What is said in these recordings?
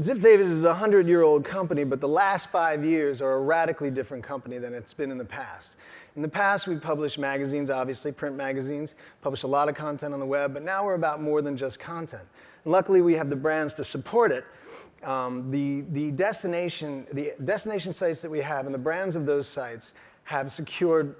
Ziff Davis is a 100-year-old company, but the last 5 years are a radically different company than it's been in the past. In the past, we published magazines, obviously, print magazines, published a lot of content on the web, but now we're about more than just content. And luckily, we have the brands to support it. The destination sites that we have and the brands of those sites have secured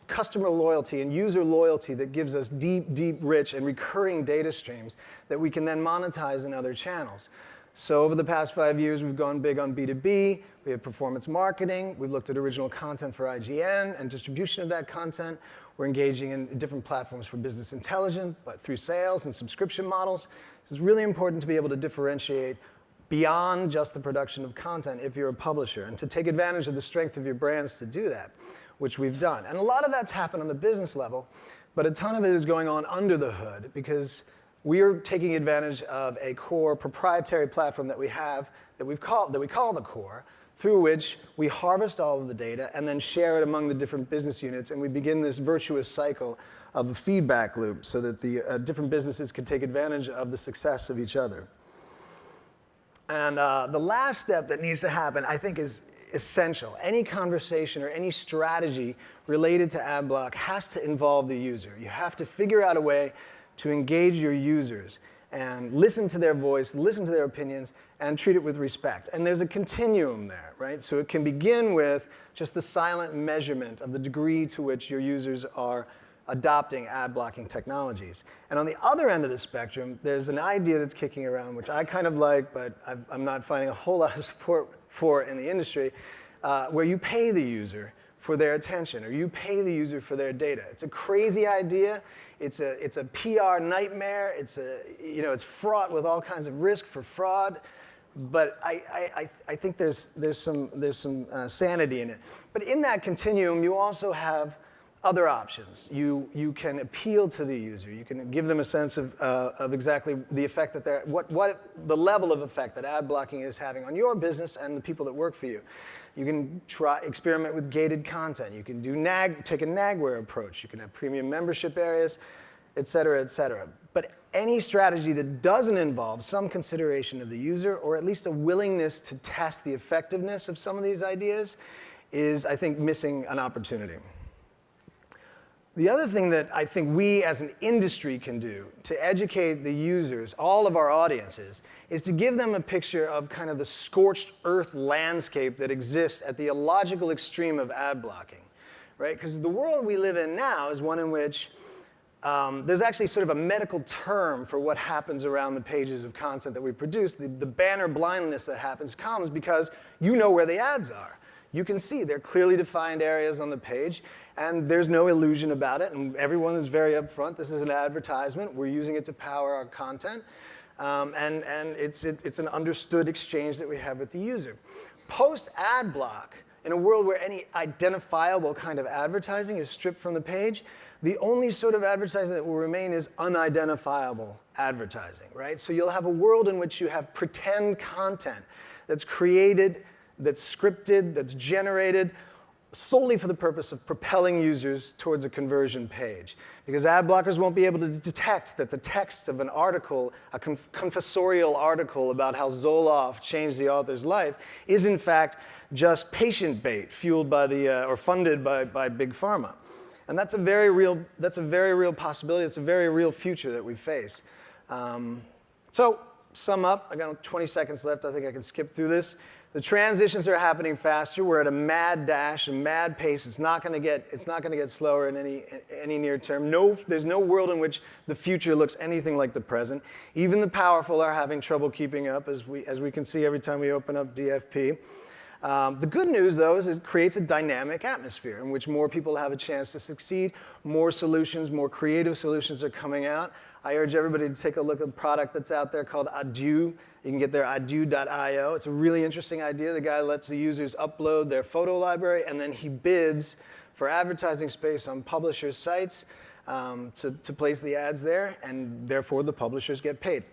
customer loyalty and user loyalty that gives us deep, deep, rich, and recurring data streams that we can then monetize in other channels. So over the past 5 years, we've gone big on B2B. We have performance marketing. We've looked at original content for IGN and distribution of that content. We're engaging in different platforms for business intelligence, but through sales and subscription models. It's really important to be able to differentiate beyond just the production of content if you're a publisher, and to take advantage of the strength of your brands to do that, which we've done. And a lot of that's happened on the business level, but a ton of it is going on under the hood because we're taking advantage of a core proprietary platform that we have that we call the core, through which we harvest all of the data and then share it among the different business units, and we begin this virtuous cycle of a feedback loop so that the different businesses can take advantage of the success of each other. And the last step that needs to happen, I think, is essential. Any conversation or any strategy related to ad block has to involve the user. You have to figure out a way to engage your users and listen to their voice, listen to their opinions, and treat it with respect. And there's a continuum there, right? So it can begin with just the silent measurement of the degree to which your users are adopting ad blocking technologies. And on the other end of the spectrum, there's an idea that's kicking around, which I kind of like, but I'm not finding a whole lot of support for in the industry, where you pay the user for their attention, or you pay the user for their data. It's a crazy idea. It's a PR nightmare. It's fraught with all kinds of risk for fraud. But I think there's some sanity in it. But in that continuum, you also have other options. You can appeal to the user. You can give them a sense of exactly the effect that what the level of effect that ad blocking is having on your business and the people that work for you. You can experiment with gated content. You can take a nagware approach. You can have premium membership areas, et cetera, et cetera. But any strategy that doesn't involve some consideration of the user, or at least a willingness to test the effectiveness of some of these ideas, is, I think, missing an opportunity. The other thing that I think we as an industry can do to educate the users, all of our audiences, is to give them a picture of kind of the scorched earth landscape that exists at the illogical extreme of ad blocking, right? Because the world we live in now is one in which there's actually sort of a medical term for what happens around the pages of content that we produce. The banner blindness that comes because you know where the ads are. You can see they're clearly defined areas on the page, and there's no illusion about it, and everyone is very upfront. This is an advertisement. We're using it to power our content, and it's an understood exchange that we have with the user. Post-ad block, in a world where any identifiable kind of advertising is stripped from the page, the only sort of advertising that will remain is unidentifiable advertising, right? So you'll have a world in which you have pretend content that's created, that's scripted, that's generated solely for the purpose of propelling users towards a conversion page. Because ad blockers won't be able to detect that the text of an article, a confessorial article about how Zoloft changed the author's life, is in fact just patient bait fueled by or funded by Big Pharma. And that's a very real possibility. It's a very real future that we face. So, sum up. I got 20 seconds left. I think I can skip through this. The transitions are happening faster. We're at a mad dash, a mad pace. It's not going to get slower in any near term. There's no world in which the future looks anything like the present. Even the powerful are having trouble keeping up, as we can see every time we open up DFP. The good news, though, is it creates a dynamic atmosphere in which more people have a chance to succeed. More solutions, more creative solutions are coming out. I urge everybody to take a look at a product that's out there called Adieu. You can get there at adieu.io. It's a really interesting idea. The guy lets the users upload their photo library, and then he bids for advertising space on publishers' sites to place the ads there, and therefore the publishers get paid.